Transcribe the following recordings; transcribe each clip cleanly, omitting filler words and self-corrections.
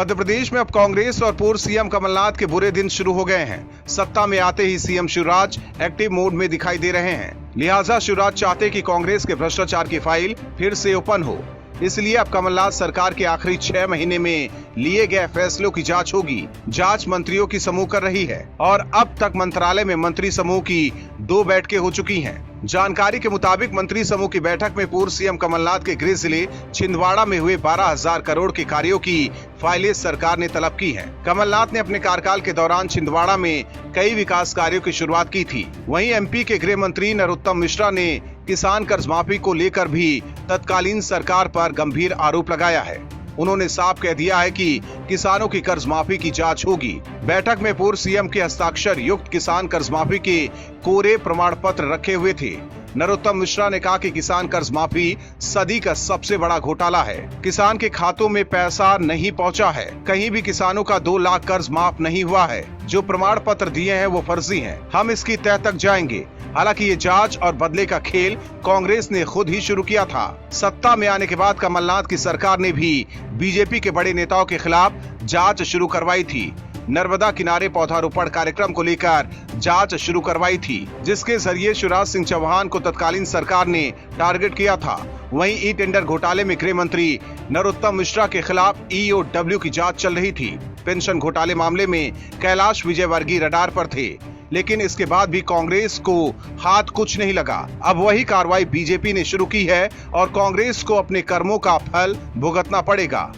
मध्य प्रदेश में अब कांग्रेस और पूर्व सीएम कमलनाथ के बुरे दिन शुरू हो गए हैं। सत्ता में आते ही सीएम शिवराज एक्टिव मोड में दिखाई दे रहे हैं। लिहाजा शिवराज चाहते कि कांग्रेस के भ्रष्टाचार की फाइल फिर से ओपन हो। इसलिए अब कमलनाथ सरकार के आखिरी 6 महीने में लिए गए फैसलों की जांच होगी। जांच मंत्रियों की समूह कर रही है और अब तक मंत्रालय में मंत्री समूह की 2 बैठकें हो चुकी हैं। जानकारी के मुताबिक मंत्री समूह की बैठक में पूर्व सीएम कमलनाथ के गृह जिले छिंदवाड़ा में हुए 12,000 करोड़ के कार्यों की फाइलें सरकार ने तलब की हैं। कमलनाथ ने अपने कार्यकाल के दौरान छिंदवाड़ा में कई विकास कार्यों की शुरुआत की थी। वहीं एमपी के गृह मंत्री नरोत्तम मिश्रा ने किसान कर्ज माफी को लेकर भी तत्कालीन सरकार पर गंभीर आरोप लगाया है। उन्होंने साफ कह दिया है कि किसानों की कर्ज माफी की जांच होगी। बैठक में पूर्व सीएम के हस्ताक्षर युक्त किसान कर्ज माफी के कोरे प्रमाण पत्र रखे हुए थे। नरोत्तम मिश्रा ने कहा कि किसान कर्ज माफी सदी का सबसे बड़ा घोटाला है। किसान के खातों में पैसा नहीं पहुंचा है। कहीं भी किसानों का 2 लाख कर्ज माफ नहीं हुआ है। जो प्रमाण पत्र दिए हैं वो फर्जी हैं। हम इसकी तह तक जाएंगे। हालांकि ये जांच और बदले का खेल कांग्रेस ने खुद ही शुरू किया था। सत्ता में आने के बाद कमलनाथ की सरकार ने भी बीजेपी के बड़े नेताओं के खिलाफ जांच शुरू करवाई थी। नर्मदा किनारे पौधारोपण कार्यक्रम को लेकर जांच शुरू करवाई थी, जिसके जरिए शिवराज सिंह चौहान को तत्कालीन सरकार ने टारगेट किया था। वहीं ई टेंडर घोटाले में गृह मंत्री नरोत्तम मिश्रा के खिलाफ EOW की जांच चल रही थी। पेंशन घोटाले मामले में कैलाश विजयवर्गीय रडार पर थे, लेकिन इसके बाद भी कांग्रेस को हाथ कुछ नहीं लगा। अब वही कार्रवाई बीजेपी ने शुरू की है और कांग्रेस को अपने कर्मों का फल भुगतना पड़ेगा।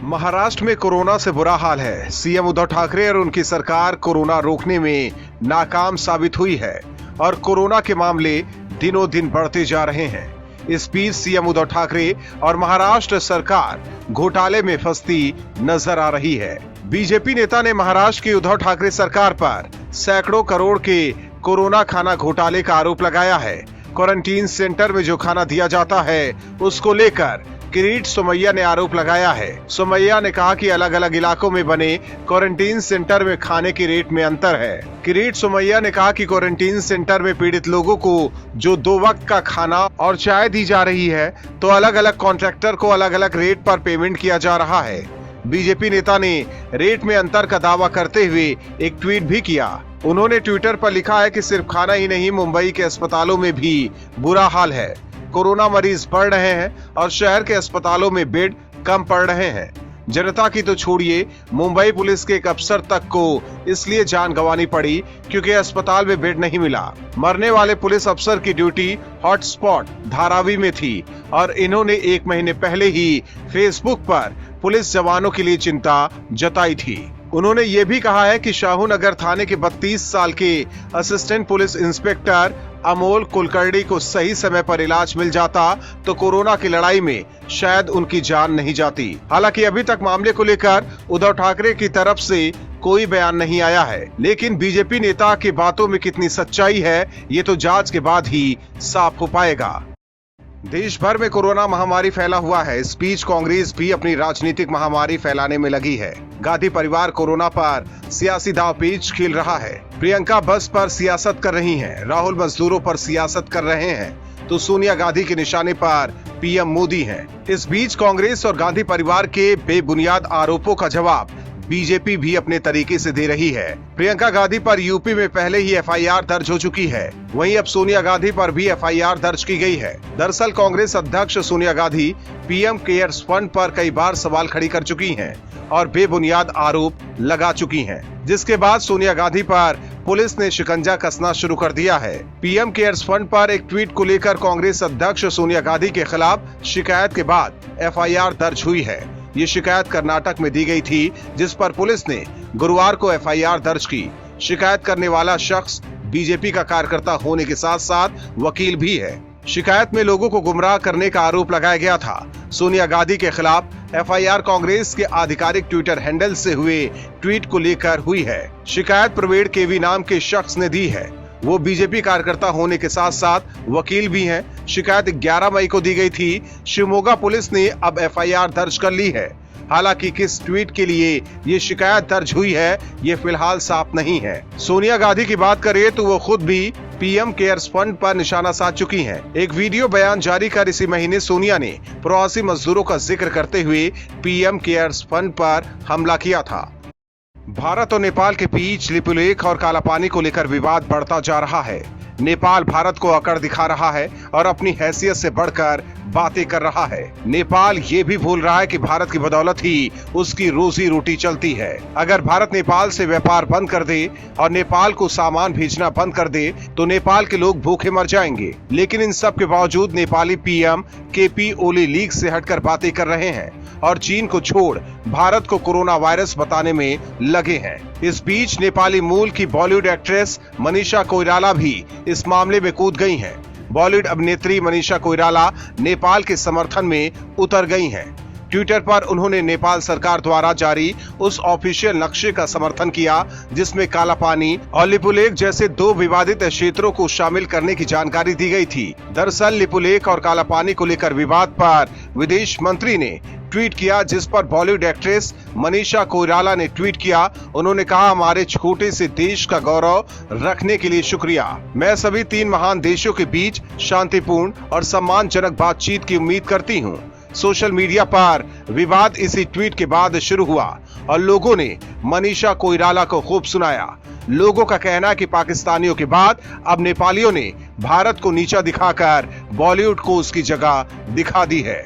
महाराष्ट्र में कोरोना से बुरा हाल है। सीएम उद्धव ठाकरे और उनकी सरकार कोरोना रोकने में नाकाम साबित हुई है और कोरोना के मामले दिनों दिन बढ़ते जा रहे हैं। इस बीच सीएम उद्धव ठाकरे और महाराष्ट्र सरकार घोटाले में फंसती नजर आ रही है। बीजेपी नेता ने महाराष्ट्र की उद्धव ठाकरे सरकार पर सैकड़ों करोड़ के कोरोना खाना घोटाले का आरोप लगाया है। क्वारंटीन सेंटर में जो खाना दिया जाता है उसको लेकर किरीट सोमैया ने आरोप लगाया है। सोमैया ने कहा कि अलग अलग इलाकों में बने क्वारंटीन सेंटर में खाने के रेट में अंतर है। किरीट सोमैया ने कहा कि क्वारंटीन सेंटर में पीड़ित लोगों को जो 2 वक्त का खाना और चाय दी जा रही है, तो अलग अलग कॉन्ट्रैक्टर को अलग अलग रेट पर पेमेंट किया जा रहा है। बीजेपी नेता ने रेट में अंतर का दावा करते हुए एक ट्वीट भी किया। उन्होंने ट्विटर पर लिखा है कि सिर्फ खाना ही नहीं, मुंबई के अस्पतालों में भी बुरा हाल है। कोरोना मरीज बढ़ रहे हैं और शहर के अस्पतालों में बेड कम पड़ रहे हैं। जनता की तो छोड़िए, मुंबई पुलिस के एक अफसर तक को इसलिए जान गंवानी पड़ी क्योंकि अस्पताल में बेड नहीं मिला। मरने वाले पुलिस अफसर की ड्यूटी हॉटस्पॉट धारावी में थी और इन्होंने 1 महीने पहले ही फेसबुक पर पुलिस जवानों के लिए चिंता जताई थी। उन्होंने ये भी कहा है कि शाहू नगर थाने के 32 साल के assistant police inspector Amol Kulkarni को सही समय पर इलाज मिल जाता तो कोरोना की लड़ाई में शायद उनकी जान नहीं जाती। हालांकि अभी तक मामले को लेकर उद्धव ठाकरे की तरफ से कोई बयान नहीं आया है, लेकिन बीजेपी नेता की बातों में कितनी सच्चाई है ये तो जांच के बाद ही साफ हो पाएगा। देश भर में कोरोना महामारी फैला हुआ है। इस बीच कांग्रेस भी अपनी राजनीतिक महामारी फैलाने में लगी है। गांधी परिवार कोरोना पर सियासी दांवपेच खेल रहा है। प्रियंका बस पर सियासत कर रही हैं, राहुल मजदूरों पर सियासत कर रहे हैं, तो सोनिया गांधी के निशाने पर पीएम मोदी हैं। इस बीच कांग्रेस और गांधी परिवार के बेबुनियाद आरोपों का जवाब बीजेपी भी अपने तरीके से दे रही है। प्रियंका गांधी पर यूपी में पहले ही FIR दर्ज हो चुकी है। वहीं अब सोनिया गांधी पर भी FIR दर्ज की गई है। दरअसल कांग्रेस अध्यक्ष Sonia Gandhi PM cares fund पर कई बार सवाल खड़ी कर चुकी हैं और बेबुनियाद आरोप लगा चुकी हैं, जिसके बाद सोनिया गांधी पर पुलिस ने शिकंजा कसना शुरू कर दिया है। PM केयर्स फंड पर एक ट्वीट को लेकर कांग्रेस अध्यक्ष सोनिया गांधी के खिलाफ शिकायत के बाद FIR दर्ज हुई है। ये शिकायत कर्नाटक में दी गई थी, जिस पर पुलिस ने गुरुवार को FIR दर्ज की। शिकायत करने वाला शख्स बीजेपी का कार्यकर्ता होने के साथ साथ वकील भी है। शिकायत में लोगों को गुमराह करने का आरोप लगाया गया था। सोनिया गांधी के खिलाफ FIR कांग्रेस के आधिकारिक ट्विटर हैंडल से हुए ट्वीट को लेकर हुई है। शिकायत प्रवीण केवी नाम के शख्स ने दी है। वो बीजेपी कार्यकर्ता होने के साथ साथ वकील भी हैं। शिकायत 11 मई को दी गई थी। शिवमोगा पुलिस ने अब FIR दर्ज कर ली है। हालांकि किस ट्वीट के लिए ये शिकायत दर्ज हुई है ये फिलहाल साफ नहीं है। सोनिया गांधी की बात करें तो वो खुद भी पीएम केयर्स फंड पर निशाना साध चुकी हैं। एक वीडियो बयान जारी कर इसी महीने सोनिया ने प्रवासी मजदूरों का जिक्र करते हुए पीएम केयर्स फंड पर हमला किया था। भारत और नेपाल के बीच लिपुलेख और कालापानी को लेकर विवाद बढ़ता जा रहा है। नेपाल भारत को अकड़ दिखा रहा है और अपनी हैसियत से बढ़कर बातें कर रहा है। नेपाल ये भी भूल रहा है कि भारत की बदौलत ही उसकी रोजी रोटी चलती है। अगर भारत नेपाल से व्यापार बंद कर दे और नेपाल को सामान भेजना बंद कर दे तो नेपाल के लोग भूखे मर जाएंगे। लेकिन इन सब के बावजूद नेपाली पीएम केपी ओली लीग से हटकर बातें कर रहे हैं और चीन को छोड़ भारत को कोरोना वायरस बताने में लगे हैं। इस बीच नेपाली मूल की बॉलीवुड एक्ट्रेस मनीषा कोइराला भी इस मामले में कूद गई हैं। बॉलीवुड अभिनेत्री मनीषा कोइराला नेपाल के समर्थन में उतर गई हैं। ट्विटर पर उन्होंने नेपाल सरकार द्वारा जारी उस ऑफिशियल नक्शे का समर्थन किया जिसमें कालापानी और लिपुलेख जैसे दो विवादित क्षेत्रों को शामिल करने की जानकारी दी गई थी। दरअसल लिपुलेख और कालापानी को लेकर विवाद पर विदेश मंत्री ने ट्वीट किया, जिस पर बॉलीवुड एक्ट्रेस मनीषा कोइराला ने ट्वीट किया। उन्होंने कहा, हमारे छोटे से देश का गौरव रखने के लिए शुक्रिया। मैं सभी 3 महान देशों के बीच शांतिपूर्ण और सम्मानजनक बातचीत की उम्मीद करती हूँ। सोशल मीडिया पर विवाद इसी ट्वीट के बाद शुरू हुआ और लोगों ने मनीषा कोइराला को खूब सुनाया। लोगों का कहना है कि पाकिस्तानियों के बाद अब नेपालियों ने भारत को नीचा दिखाकर बॉलीवुड को उसकी जगह दिखा दी है।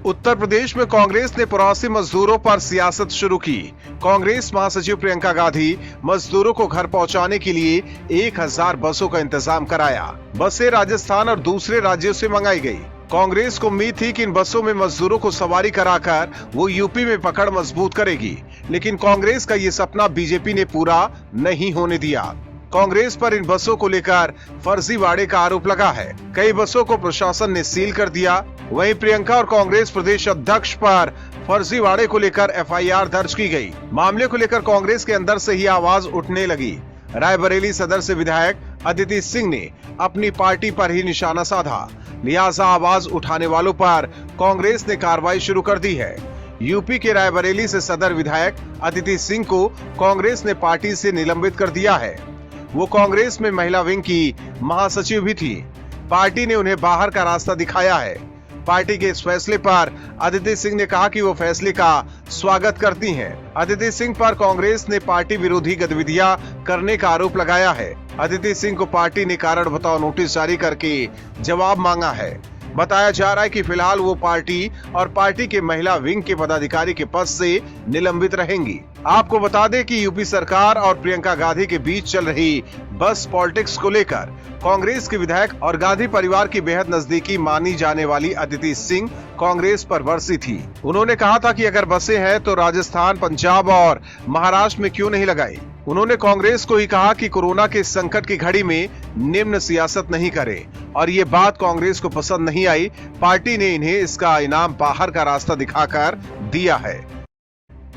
उत्तर प्रदेश में कांग्रेस ने प्रवासी मजदूरों पर सियासत शुरू की। कांग्रेस महासचिव प्रियंका गांधी मजदूरों को घर पहुंचाने के लिए 1000 बसों का इंतजाम कराया। बसें राजस्थान और दूसरे राज्यों से मंगाई गई। कांग्रेस को उम्मीद थी कि इन बसों में मजदूरों को सवारी कराकर वो यूपी में पकड़ मजबूत करेगी, लेकिन कांग्रेस का ये सपना बीजेपी ने पूरा नहीं होने दिया। कांग्रेस पर इन बसों को लेकर फर्जीवाड़े का आरोप लगा है। कई बसों को प्रशासन ने सील कर दिया। वहीं प्रियंका और कांग्रेस प्रदेश अध्यक्ष पर फर्जीवाड़े को लेकर एफआईआर दर्ज की गई। मामले को लेकर कांग्रेस के अंदर से ही आवाज उठने लगी। रायबरेली सदर से विधायक अदिति सिंह ने अपनी पार्टी पर ही निशाना साधा, लिहाजा आवाज उठाने वालों पर कांग्रेस ने कार्रवाई शुरू कर दी है। यूपी के रायबरेली से सदर विधायक अदिति सिंह को कांग्रेस ने पार्टी से निलंबित कर दिया है। वो कांग्रेस में महिला विंग की महासचिव भी थी। पार्टी ने उन्हें बाहर का रास्ता दिखाया है। पार्टी के इस फैसले पर अदिति सिंह ने कहा कि वो फैसले का स्वागत करती हैं। अदिति सिंह पर कांग्रेस ने पार्टी विरोधी गतिविधियां करने का आरोप लगाया है। अदिति सिंह को पार्टी ने कारण बताओ नोटिस जारी करके जवाब मांगा है। बताया जा रहा है कि फिलहाल वो पार्टी और पार्टी के महिला विंग के पदाधिकारी के पद से निलंबित रहेंगी। आपको बता दें कि यूपी सरकार और प्रियंका गांधी के बीच चल रही बस पॉलिटिक्स को लेकर कांग्रेस के विधायक और गांधी परिवार की बेहद नजदीकी मानी जाने वाली अदिति सिंह कांग्रेस पर बरसी थी। उन्होंने कहा था कि अगर बसें हैं तो राजस्थान, पंजाब और महाराष्ट्र में क्यों नहीं लगाई। उन्होंने कांग्रेस को ही कहा कि कोरोना के संकट की घड़ी में निम्न सियासत नहीं करे और ये बात कांग्रेस को पसंद नहीं आई। पार्टी ने इन्हें इसका इनाम बाहर का रास्ता दिखाकर दिया है।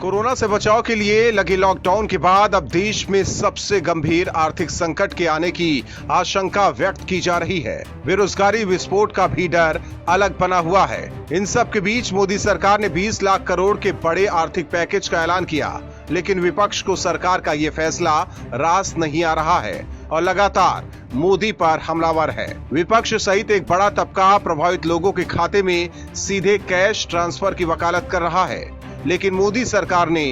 कोरोना से बचाव के लिए लगे लॉकडाउन के बाद अब देश में सबसे गंभीर आर्थिक संकट के आने की आशंका व्यक्त की जा रही है। बेरोजगारी विस्फोट का भी डर अलग बना हुआ है। इन सब के बीच मोदी सरकार ने 20 लाख करोड़ के बड़े आर्थिक पैकेज का ऐलान किया, लेकिन विपक्ष को सरकार का ये फैसला रास नहीं आ रहा है और लगातार मोदी पर हमलावर है। विपक्ष सहित एक बड़ा तबका प्रभावित लोगों के खाते में सीधे कैश ट्रांसफर की वकालत कर रहा है, लेकिन मोदी सरकार ने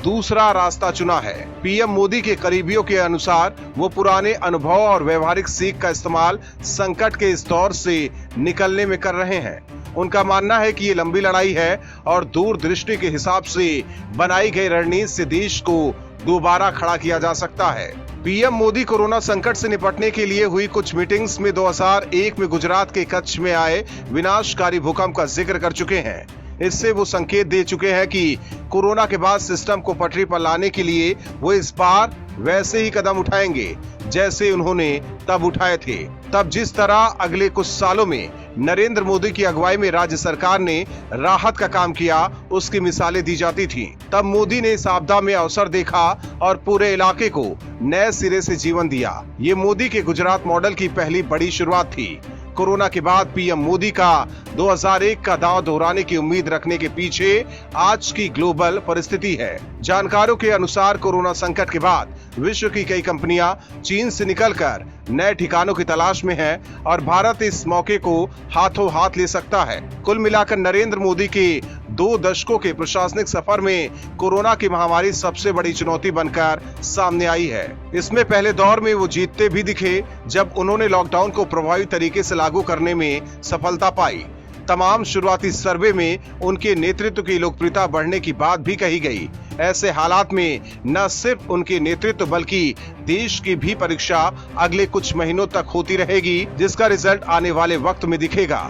दूसरा रास्ता चुना है। पीएम मोदी के करीबियों के अनुसार वो पुराने अनुभव और व्यवहारिक सीख का इस्तेमाल संकट के इस दौर से निकलने में कर रहे हैं। उनका मानना है कि ये लंबी लड़ाई है और दूरदृष्टि के हिसाब से बनाई गई रणनीति से देश को दोबारा खड़ा किया जा सकता है। पीएम मोदी कोरोना संकट से निपटने के लिए हुई कुछ मीटिंग्स में 2001 में गुजरात के कच्छ में आए विनाशकारी भूकंप का जिक्र कर चुके हैं। इससे वो संकेत दे चुके हैं कि कोरोना के बाद सिस्टम को पटरी पर लाने के लिए वो इस बार वैसे ही कदम उठाएंगे जैसे उन्होंने तब उठाए थे। तब जिस तरह अगले कुछ सालों में नरेंद्र मोदी की अगुवाई में राज्य सरकार ने राहत का काम किया, उसकी मिसालें दी जाती थी। तब मोदी ने इस आपदा में अवसर देखा और पूरे इलाके को नए सिरे से जीवन दिया। ये मोदी के गुजरात मॉडल की पहली बड़ी शुरुआत थी। कोरोना के बाद पीएम मोदी का 2001 का दांव दोहराने की उम्मीद रखने के पीछे आज की ग्लोबल परिस्थिति है। जानकारों के अनुसार कोरोना संकट के बाद विश्व की कई कंपनियां चीन से निकलकर नए ठिकानों की तलाश में हैं और भारत इस मौके को हाथों हाथ ले सकता है। कुल मिलाकर नरेंद्र मोदी के 2 दशकों के प्रशासनिक सफर में कोरोना की महामारी सबसे बड़ी चुनौती बनकर सामने आई है। इसमें पहले दौर में वो जीतते भी दिखे जब उन्होंने लॉकडाउन को प्रभावी तरीके से लागू करने में सफलता पाई। तमाम शुरुआती सर्वे में उनके नेतृत्व की लोकप्रियता बढ़ने की बात भी कही गई। ऐसे हालात में न सिर्फ उनके नेतृत्व बल्कि देश की भी परीक्षा अगले कुछ महीनों तक होती रहेगी, जिसका रिजल्ट आने वाले वक्त में दिखेगा।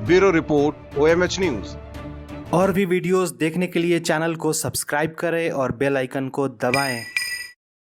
Bureau report, OMH news. और भी वीडियोस देखने के लिए चैनल को सब्सक्राइब करें और बेल आइकन को दबाएं।